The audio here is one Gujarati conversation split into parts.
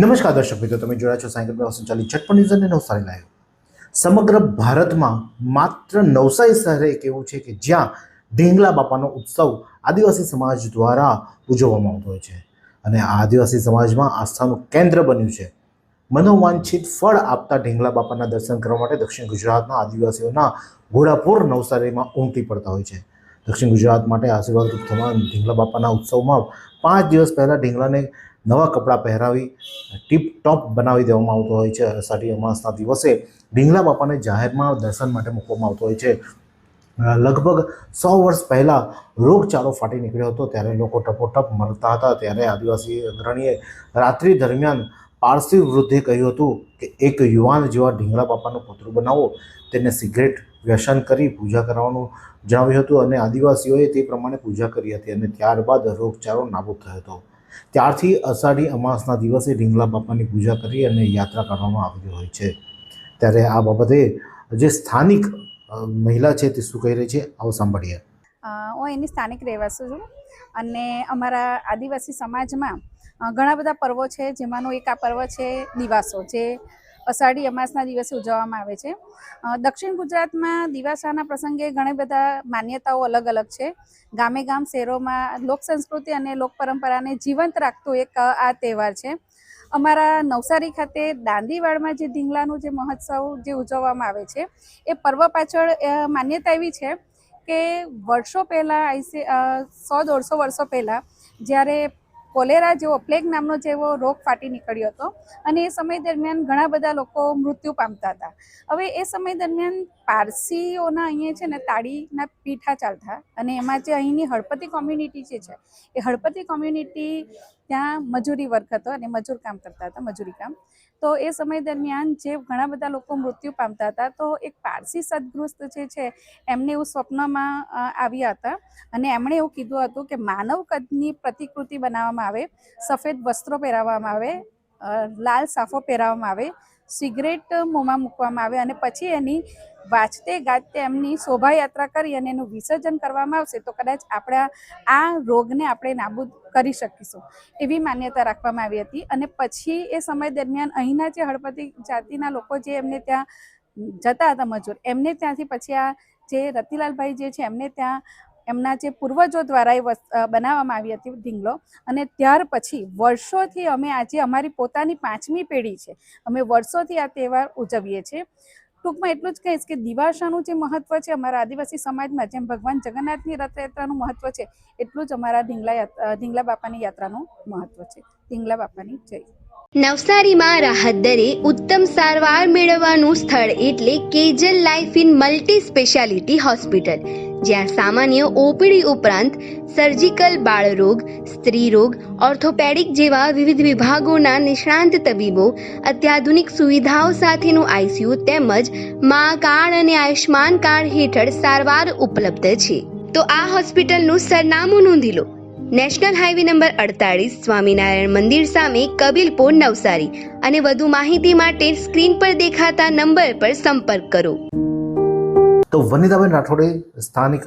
નમસ્કાર દર્શક મિત્રો, તમે જોડાયા છો સાયકલ પર સંચાલિત ઝટપટ ન્યૂઝ અને નવસારી લાઈવ। સમગ્ર ભારતમાં માત્ર નવસારી શહેર એક એવું છે કે જ્યાં ઢીંગલા બાપાનો ઉત્સવ આદિવાસી સમાજ દ્વારા ઉજવવામાં આવતો હોય છે અને આ આદિવાસી સમાજમાં આસ્થાનું કેન્દ્ર બન્યું છે। મનોવાંછિત ફળ આપતા ઢીંગલા બાપાના દર્શન કરવા માટે દક્ષિણ ગુજરાતના આદિવાસીઓના ઘોડાપુર નવસારીમાં ઉમટી પડતા હોય છે। દક્ષિણ ગુજરાત માટે આશીર્વાદરૂપ થવા ઢીંગલા બાપાના ઉત્સવમાં 5 દિવસ પહેલા ઢીંગલાને નવા કપડાં પહેરાવી ટીપ ટોપ બનાવી દેવામાં આવતો હોય છે। અષાઢી અમાસના દિવસે ઢીંગલા બાપાને જાહેરમાં દર્શન માટે મૂકવામાં આવતો હોય છે। લગભગ 100 વર્ષ પહેલાં રોગચાળો ફાટી નીકળ્યો હતો, ત્યારે લોકો ટપોટપ મરતા હતા। ત્યારે આદિવાસી અગ્રણીએ રાત્રિ દરમિયાન પારસી વૃદ્ધે કહ્યું હતું કે એક યુવાન જેવા ઢીંગલા બાપાનું પુતળું બનાવો, તેને સિગરેટ વ્યસન કરી પૂજા કરવાનું જણાવ્યું હતું અને આદિવાસીઓએ તે પ્રમાણે પૂજા કરી હતી અને ત્યારબાદ રોગચાળો નાબૂદ થયો હતો। ત્યારથી અષાઢી અમાસના દિવસે ઢીંગલા બાપાની પૂજા કરી અને યાત્રા કાઢવામાં આવતી હોય છે। ત્યારે આ બાબતે જે સ્થાનિક મહિલા છે તે શું કહી રહી છે, આવો સાંભળીએ। હું એની સ્થાનિક રહેવાસી છું અને અમારા આદિવાસી સમાજમાં ઘણા બધા પર્વો છે, જેમાંનું એક આ પર્વ છે દિવાસો, જે અષાઢી અમાસના દિવસે ઉજવવામાં આવે છે। દક્ષિણ ગુજરાતમાં દિવાસાના પ્રસંગે ઘણી બધા માન્યતાઓ અલગ અલગ છે। ગામે ગામ શહેરોમાં લોક સંસ્કૃતિ અને લોક પરંપરાને જીવંત રાખતો એક આ તહેવાર છે। અમારા નવસારી ખાતે દાંડીવાડમાં જે ઢીંગલાનું જે મહોત્સવ જે ઉજવવામાં આવે છે, એ પર્વ પાછળ માન્યતા એવી છે કે વર્ષો પહેલાં 100-150 વર્ષો પહેલાં જ્યારે કોલેરા જેવો પ્લેગ નામનો જેવો રોગ ફાટી નીકળ્યો હતો અને એ સમય દરમિયાન ઘણા બધા લોકો મૃત્યુ પામતા હતા। હવે એ સમય દરમિયાન પારસીઓના અહીંયા છે ને તાળીના પીઠા ચાલતા અને એમાં જે અહીંની હળપતિ કોમ્યુનિટી જે છે એ હળપતિ કોમ્યુનિટી ત્યાં મજૂરી વર્ગ હતો અને મજૂર કામ કરતા હતા, મજૂરી કામ। તો એ સમય દરમિયાન જે ઘણા બધા લોકો મૃત્યુ પામતા હતા, તો એક પારસી સદગૃસ્ત જે છે એમને એવું સ્વપ્નમાં આવ્યા હતા અને એમણે એવું કીધું હતું કે માનવ કદની પ્રતિકૃતિ બનાવવામાં આવે, સફેદ વસ્ત્રો પહેરાવવામાં આવે, લાલ સાફો પહેરાવવામાં આવે, સિગરેટ મોંમાં મૂકવામાં આવે અને પછી એની વાજતે ગાજતે એમની શોભાયાત્રા કરી અને એનું વિસર્જન કરવામાં આવશે તો કદાચ આપણા આ રોગને આપણે નાબૂદ કરી શકીશું, એવી માન્યતા રાખવામાં આવી હતી। અને પછી એ સમય દરમિયાન અહીંના જે હળપતિ જાતિના લોકો જે એમને ત્યાં જતા હતા મજૂર, એમને ત્યાંથી પછી આ જે રતિલાલભાઈ જે છે એમને ત્યાં એમના જે પૂર્વજો દ્વારા એ બનાવવામાં આવી હતી ઢીંગલો, અને ત્યાર પછી વર્ષોથી અમે આજે અમારી પોતાની 5મી પેઢી છે, અમે વર્ષોથી આ તહેવાર ઉજવીએ છીએ। ટૂંકમાં એટલું જ કહીશ કે દિવાસાનું જે મહત્વ છે અમારા આદિવાસી સમાજમાં, જેમ ભગવાન જગન્નાથની રથયાત્રાનું મહત્વ છે, એટલું જ અમારા ઢીંગલા બાપાની યાત્રાનું મહત્વ છે। ઢીંગલા બાપાની જય। નવસારીમાં રાહત દરે ઉત્તમ સારવાર મેળવવાનું સ્થળ એટલે કેજલ life in multi speciality hospital, જ્યાં સામાન્ય ઓપીડી ઉપરાંત સર્જિકલ, બાળરોગ, સ્ત્રી રોગ, ઓર્થોપેડિક જેવા વિવિધ વિભાગોના નિષ્ણાંત તબીબો, અત્યાધુનિક સુવિધાઓ સાથેનું આઈસીયુ તેમજ મા કાર્ડ અને આયુષ્માન કાર્ડ હેઠળ સારવાર ઉપલબ્ધ છે। તો આ હોસ્પિટલનું સરનામું નોંધી લો: નેશનલ હાઈવે નંબર 48, સ્વામિનારાયણ મંદિર સામે, કબીલપુર, નવસારી। અને વધુ માહિતી માટે સ્ક્રીન પર દેખાતા નંબર પર સંપર્ક કરો। તો વનિતાબેન રાઠોડે સ્થાનિક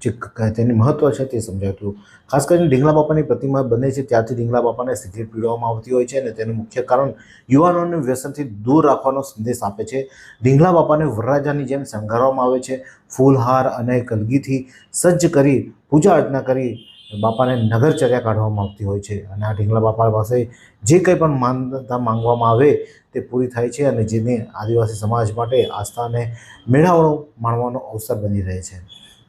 જે તેની મહત્વ છે તે સમજાવ્યું હતું। ખાસ કરીને ઢીંગલા બાપાની પ્રતિમા બને છે ત્યારથી ઢીંગલા બાપાને સિગરેટ પીવડાવવામાં આવતી હોય છે અને તેનું મુખ્ય કારણ યુવાનોને વ્યસનથી દૂર રાખવાનો સંદેશ આપે છે। ઢીંગલા બાપાને વરરાજાની જેમ શણગારવામાં આવે છે, ફૂલહાર અને કલગીથી સજ્જ કરી પૂજા અર્ચના કરી બાપાને નગરચર્યા કાઢવામાં આવતી હોય છે અને આ ઢીંગલા બાપા પાસે જે કંઈ પણ માનતા માંગવામાં આવે તે પૂરી થાય છે અને જેને આદિવાસી સમાજ માટે આસ્થા અને મેળાવડો માણવાનો અવસર બની રહે છે।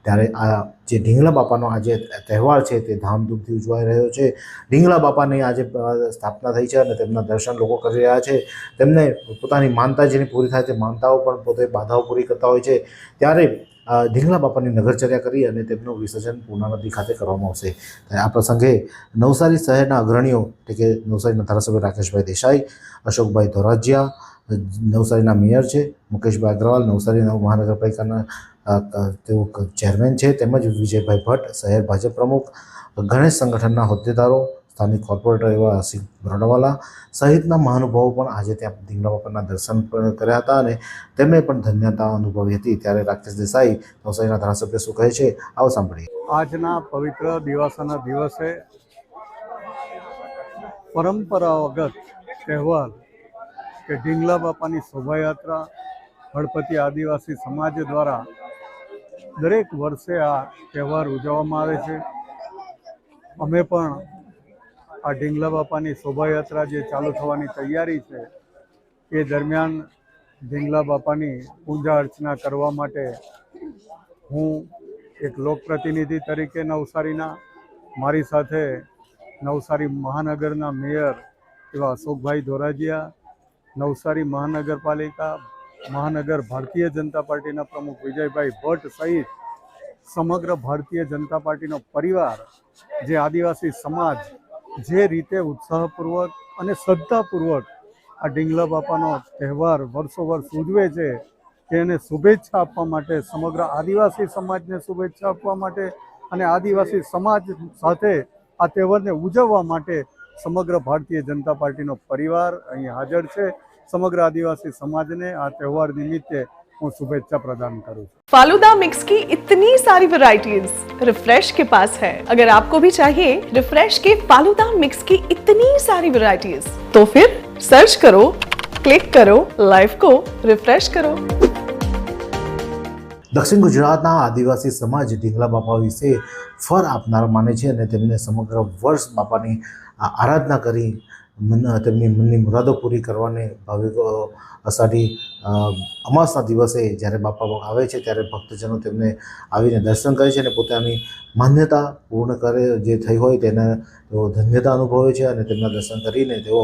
ત્યારે આ જે ઢીંગલા બાપાનો આજે તહેવાર છે તે ધામધૂમથી ઉજવાઈ રહ્યો છે। ઢીંગલા બાપાની આજે સ્થાપના થઈ છે અને તેમના દર્શન લોકો કરી રહ્યા છે। તેમને પોતાની માનતા જેની પૂરી થાય તે માનતાઓ પણ પોતે બાધાઓ પૂરી કરતા હોય છે। ત્યારે ઢીંગલા બાપાની નગરચર્યા કરી અને તેમનું વિસર્જન પૂર્ણા નદી ખાતે કરવામાં આવશે। આ પ્રસંગે નવસારી શહેરના અગ્રણીઓ એટલે કે નવસારીના ધારાસભ્ય રાકેશભાઈ દેસાઈ, અશોકભાઈ ધોરાજીયા, નવસારીના મેયર છે મુકેશભાઈ અગ્રવાલ, નવસારી મહાનગરપાલિકાના તેઓ ચેરમેન છે, તેમજ વિજયભાઈ ભટ્ટ, શહેર ભાજપ પ્રમુખ, ગણેશ સંગઠનના હોદ્દેદારો, સ્થાનિક કોર્પોરેટર એવા આસિફ બરડવાલા સહિતના મહાનુભાવો પણ આજે ત્યાં ઢીંગલા બાપાના દર્શન પણ કર્યા હતા અને તેમણે પણ ધન્યતા અનુભવી હતી। ત્યારે રાકેશ દેસાઈ, નવસારીના ધારાસભ્ય શું કહે છે, આવો સાંભળીએ। આજના પવિત્ર દિવાસાના દિવસે પરંપરાગત તહેવાર કે ઢીંગલા બાપાની શોભાયાત્રા હળપતિ આદિવાસી સમાજ દ્વારા દરેક વર્ષે આ તહેવાર ઉજવવામાં આવે છે. અમે પણ આ ઢીંગલા બાપાની શોભાયાત્રા જે ચાલુ થવાની તૈયારી છે એ દરમિયાન ઢીંગલા બાપાની પૂજા અર્ચના કરવા માટે હું એક લોકપ્રતિનિધિ તરીકે નવસારીના, મારી સાથે નવસારી મહાનગરના મેયર એવા અશોકભાઈ ધોરાજીયા, નવસારી મહાનગરપાલિકા મહાનગર ભારતીય જનતા પાર્ટીના પ્રમુખ વિજયભાઈ ભટ્ટ સહિત સમગ્ર ભારતીય જનતા પાર્ટીનો પરિવાર, જે આદિવાસી સમાજ જે રીતે ઉત્સાહપૂર્વક અને શ્રદ્ધાપૂર્વક આ ઢીંગલા બાપાનો તહેવાર વર્ષો વર્ષ ઉજવે છે તેને શુભેચ્છા આપવા માટે, સમગ્ર આદિવાસી સમાજને શુભેચ્છા આપવા માટે અને આદિવાસી સમાજ સાથે આ તહેવારને ઉજવવા માટે સમગ્ર ભારતીય જનતા પાર્ટીનો પરિવાર અહીં હાજર છે. समग्र आदिवासी समाज ने आ त्यौहार निमित्ते હું શુભેચ્છા પ્રદાન કરું છું. फालूदा मिक्स की इतनी सारी वैरायटीज रिफ्रेश के पास है. अगर आपको भी चाहिए रिफ्रेश के फालूदा मिक्स की इतनी सारी वैरायटीज तो फिर सर्च करो, क्लिक करो, लाइफ को रिफ्रेश करो. દક્ષિણ ગુજરાતના આદિવાસી સમાજ ઢીંગલા બાપા વિશે ફર આપનાર માને છે અને તેમને સમગ્ર વર્ષ બાપાની આરાધના કરી તેમની મનની મુરાદો પૂરી કરવાને ભાવિકો અષાઢી અમાસના દિવસે જ્યારે બાપા આવે છે ત્યારે ભક્તજનો તેમને આવીને દર્શન કરે છે અને પોતાની માન્યતા પૂર્ણ કરે જે થઈ હોય તેને તેઓ ધન્યતા અનુભવે છે અને તેમના દર્શન કરીને તેઓ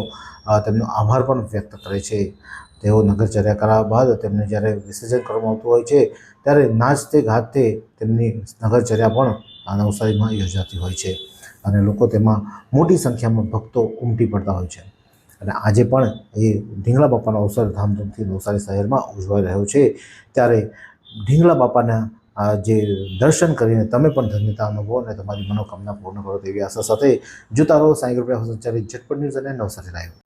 તેમનો આભાર પણ વ્યક્ત કરે છે. તેઓ નગરચર્યા કર્યા બાદ તેમને જ્યારે વિસર્જન કરવામાં આવતું હોય છે ત્યારે નાચતે ગાતે તેમની નગરચર્યા પણ આ નવસારીમાં યોજાતી હોય છે અને લોકો તેમાં મોટી સંખ્યામાં ભક્તો ઉમટી પડતા હોય છે. અને આજે પણ એ ઢીંગલા બાપાનો અવસર ધામધૂમથી નવસારી શહેરમાં ઉજવાઈ રહ્યો છે. ત્યારે ઢીંગલા બાપાના જે દર્શન કરીને તમે પણ ધન્યતા અનુભવો અને તમારી મનોકામના પૂર્ણ કરો તેવી આશા સાથે જોતા રહો સાંઈ કૃપા સંચાલિત ઝટપટ ન્યૂઝ અને નવસારી લાઈવ.